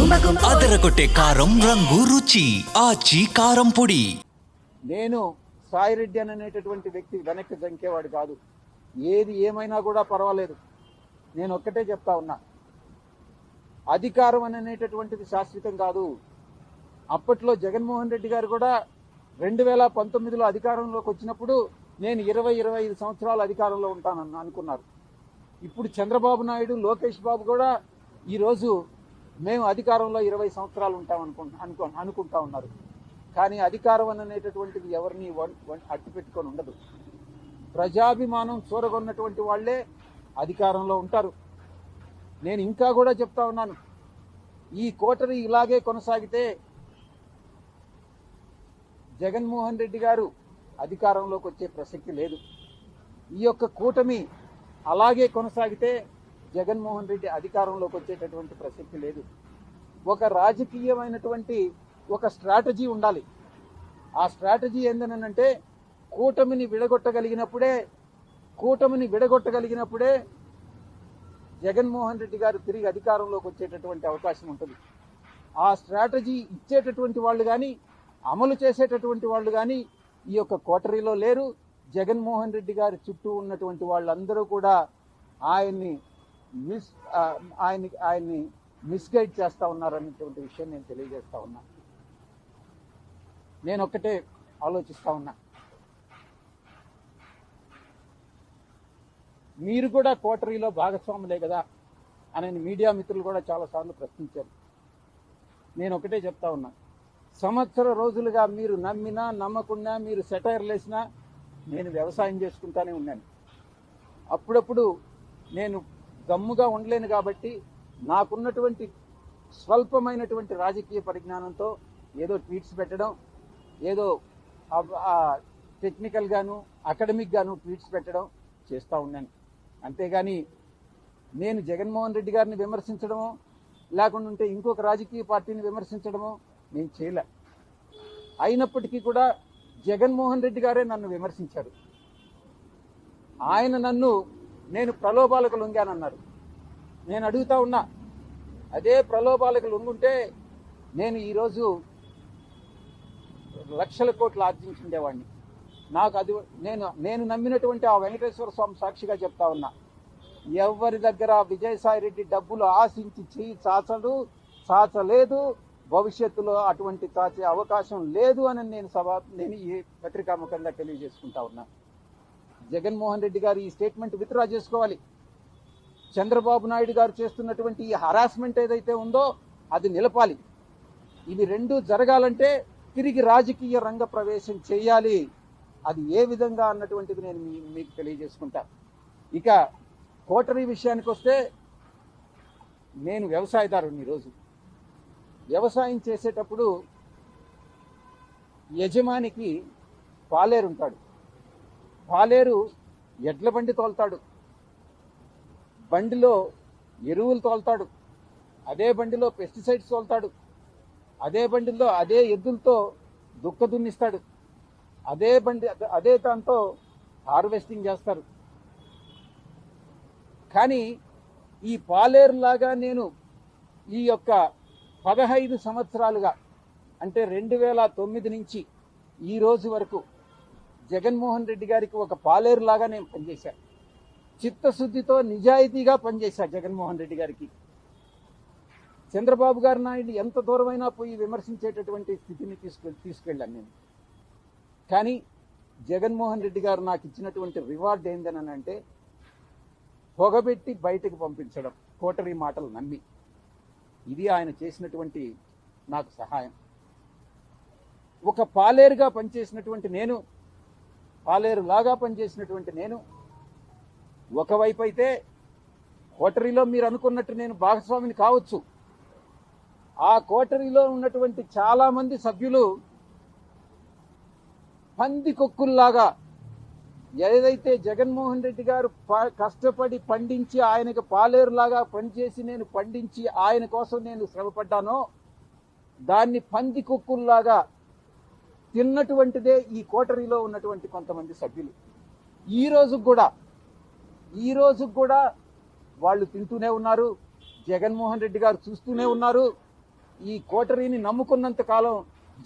అదరగొట్టే కారం రంగు రుచి ఆచి కారం పొడి. నేను సాయిరెడ్డి అనేటటువంటి వ్యక్తి వెనక్కి జంకేవాడు కాదు. ఏది ఏమైనా కూడా పర్వాలేదు. నేను ఒక్కటే చెప్తా ఉన్నా, అధికారం అనేటటువంటిది శాశ్వతం కాదు. అప్పట్లో జగన్మోహన్ రెడ్డి గారు కూడా 2019లో అధికారంలోకి వచ్చినప్పుడు నేను 20-25 సంవత్సరాలు అధికారంలో ఉంటానని అనుకున్నారు. ఇప్పుడు చంద్రబాబు నాయుడు, లోకేష్ బాబు కూడా ఈరోజు మేము అధికారంలో 20 సంవత్సరాలు ఉంటాం అనుకుంటా ఉన్నారు. కానీ అధికారం అనేటటువంటిది ఎవరిని అట్టు పెట్టుకొని ఉండదు. ప్రజాభిమానం చూరగొన్నటువంటి వాళ్లే అధికారంలో ఉంటారు. నేను ఇంకా కూడా చెప్తా ఉన్నాను, ఈ కోటరీ ఇలాగే కొనసాగితే జగన్మోహన్ రెడ్డి గారు అధికారంలోకి వచ్చే ప్రసక్తి లేదు. ఈ యొక్క కూటమి అలాగే కొనసాగితే జగన్మోహన్ రెడ్డి అధికారంలోకి వచ్చేటటువంటి ప్రసక్తి లేదు. ఒక రాజకీయమైనటువంటి ఒక స్ట్రాటజీ ఉండాలి. ఆ స్ట్రాటజీ ఏందనంటే కూటమిని విడగొట్టగలిగినప్పుడే జగన్మోహన్ రెడ్డి గారు తిరిగి అధికారంలోకి వచ్చేటటువంటి అవకాశం ఉంటుంది. ఆ స్ట్రాటజీ ఇచ్చేటటువంటి వాళ్ళు కానీ, అమలు చేసేటటువంటి వాళ్ళు కానీ ఈ యొక్క కోటరీలో లేరు. జగన్మోహన్ రెడ్డి గారి చుట్టూ ఉన్నటువంటి వాళ్ళందరూ కూడా ఆయన్ని మిస్గైడ్ చేస్తా ఉన్నారనేటువంటి విషయం నేను తెలియజేస్తా ఉన్నా. నేను ఒక్కటే ఆలోచిస్తా ఉన్నా, మీరు కూడా కోటరీలో భాగస్వాములే కదా అని మీడియా మిత్రులు కూడా చాలాసార్లు ప్రశ్నించారు. నేను ఒకటే చెప్తా ఉన్నా, సంవత్సర రోజులుగా మీరు నమ్మినా నమ్మకున్నా, మీరు సెటైర్లు వేసినా నేను వ్యవసాయం చేసుకుంటానే ఉన్నాను. అప్పుడప్పుడు నేను గమ్ముగా ఉండలేను కాబట్టి నాకున్నటువంటి స్వల్పమైనటువంటి రాజకీయ పరిజ్ఞానంతో ఏదో ట్వీట్స్ పెట్టడం, ఏదో టెక్నికల్గాను అకాడమిక్గాను ట్వీట్స్ పెట్టడం చేస్తూ ఉన్నాను. అంతేగాని నేను జగన్మోహన్ రెడ్డి గారిని విమర్శించడమో లేకుండా ఉంటే ఇంకొక రాజకీయ పార్టీని విమర్శించడమో నేను చేయలే. అయినప్పటికీ కూడా జగన్మోహన్ రెడ్డి గారే నన్ను విమర్శించారు. ఆయన నేను ప్రలోభాలకు లొంగానన్నారు. నేను అడుగుతా ఉన్నా, అదే ప్రలోభాలకు లొంగుంటే నేను ఈరోజు లక్షల కోట్లు ఆర్జించుండేవాడిని. నాకు అది నేను నమ్మినటువంటి ఆ వెంకటేశ్వర స్వామి సాక్షిగా చెప్తా ఉన్నా, ఎవరి దగ్గర విజయసాయి రెడ్డి డబ్బులు ఆశించి చేయి చాచలేదు, భవిష్యత్తులో అటువంటి చాచే అవకాశం లేదు అని నేను ఈ పత్రికాముఖంగా తెలియజేసుకుంటా ఉన్నా. జగన్మోహన్ రెడ్డి గారు ఈ స్టేట్మెంట్ విత్డ్రా చేసుకోవాలి. చంద్రబాబు నాయుడు గారు చేస్తున్నటువంటి ఈ హరాస్మెంట్ ఏదైతే ఉందో అది నిలపాలి. ఇవి రెండు జరగాలంటే తిరిగి రాజకీయ రంగ ప్రవేశం చేయాలి. అది ఏ విధంగా అన్నటువంటిది నేను మీకు తెలియజేసుకుంటా. ఇక కోటరీ విషయానికి వస్తే, నేను వ్యవసాయదారుని. ఈరోజు వ్యవసాయం చేసేటప్పుడు యజమానికి పాలేరు ఉంటాడు. పాలేరు ఎడ్ల బండి తోలుతాడు, బండిలో ఎరువులు తోలుతాడు, అదే బండిలో పెస్టిసైడ్స్ తోలుతాడు, అదే బండిలో అదే ఎద్దులతో దుక్క దున్నిస్తాడు, అదే దాంతో హార్వెస్టింగ్ చేస్తారు. కానీ ఈ పాలేరులాగా నేను ఈ యొక్క 15 సంవత్సరాలుగా, అంటే 2009 నుంచి ఈ రోజు వరకు జగన్మోహన్ రెడ్డి గారికి ఒక పాలేరులాగా నేను పనిచేశాను. చిత్తశుద్ధితో నిజాయితీగా పనిచేశాను జగన్మోహన్ రెడ్డి గారికి. చంద్రబాబు గారు నాయుడు ఎంత దూరమైనా పోయి విమర్శించేటటువంటి స్థితిని తీసుకెళ్ళాను నేను. కానీ జగన్మోహన్ రెడ్డి గారు నాకు ఇచ్చినటువంటి రివార్డ్ ఏందని అంటే, పొగబెట్టి బయటకు పంపించడం, కోటరీ మాటలు నమ్మి. ఇది ఆయన చేసినటువంటి నాకు సహాయం. ఒక పాలేరుగా పనిచేసినటువంటి నేను, పాలేరులాగా పనిచేసినటువంటి నేను, ఒకవైపు అయితే కోటరీలో మీరు అనుకున్నట్టు నేను భాగస్వామిని కావచ్చు. ఆ కోటరీలో ఉన్నటువంటి చాలా మంది సభ్యులు పందికొక్కుల్లాగా, ఏదైతే జగన్మోహన్ రెడ్డి గారు కష్టపడి పండించి ఆయనకు పాలేరులాగా పనిచేసి నేను పండించి ఆయన కోసం నేను శ్రమపడ్డానో దాన్ని పందికొక్కుల్లాగా తిన్నటువంటిదే ఈ కోటరీలో ఉన్నటువంటి కొంతమంది సభ్యులు. ఈ రోజు కూడా వాళ్ళు తింటూనే ఉన్నారు. జగన్మోహన్ రెడ్డి గారు చూస్తూనే ఉన్నారు. ఈ కోటరీని నమ్ముకున్నంత కాలం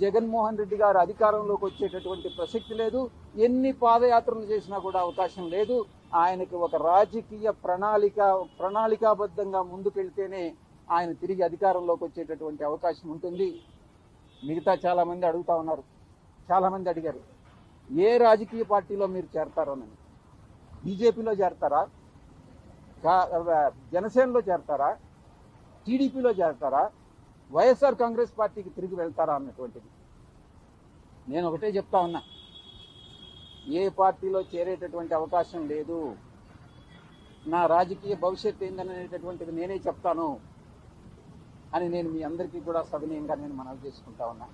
జగన్మోహన్ రెడ్డి గారు అధికారంలోకి వచ్చేటటువంటి ప్రసక్తి లేదు. ఎన్ని పాదయాత్రలు చేసినా కూడా అవకాశం లేదు. ఆయనకి ఒక రాజకీయ ప్రణాళికాబద్ధంగా ముందుకెళ్తేనే ఆయన తిరిగి అధికారంలోకి వచ్చేటటువంటి అవకాశం ఉంటుంది. మిగతా చాలా మంది అడుగుతా ఉన్నారు, చాలా మంది అడిగారు ఏ రాజకీయ పార్టీలో మీరు చేరతారోనని. బీజేపీలో చేరతారా, జనసేనలో చేరతారా, టీడీపీలో చేరతారా, వైఎస్ఆర్ కాంగ్రెస్ పార్టీకి తిరిగి వెళ్తారా అన్నటువంటిది. నేను ఒకటే చెప్తా ఉన్నా, ఏ పార్టీలో చేరేటటువంటి అవకాశం లేదు. నా రాజకీయ భవిష్యత్తు ఏందనేటటువంటిది నేనే చెప్తాను అని నేను మీ అందరికీ కూడా సవినయంగా నేను మనవి చేసుకుంటా ఉన్నా.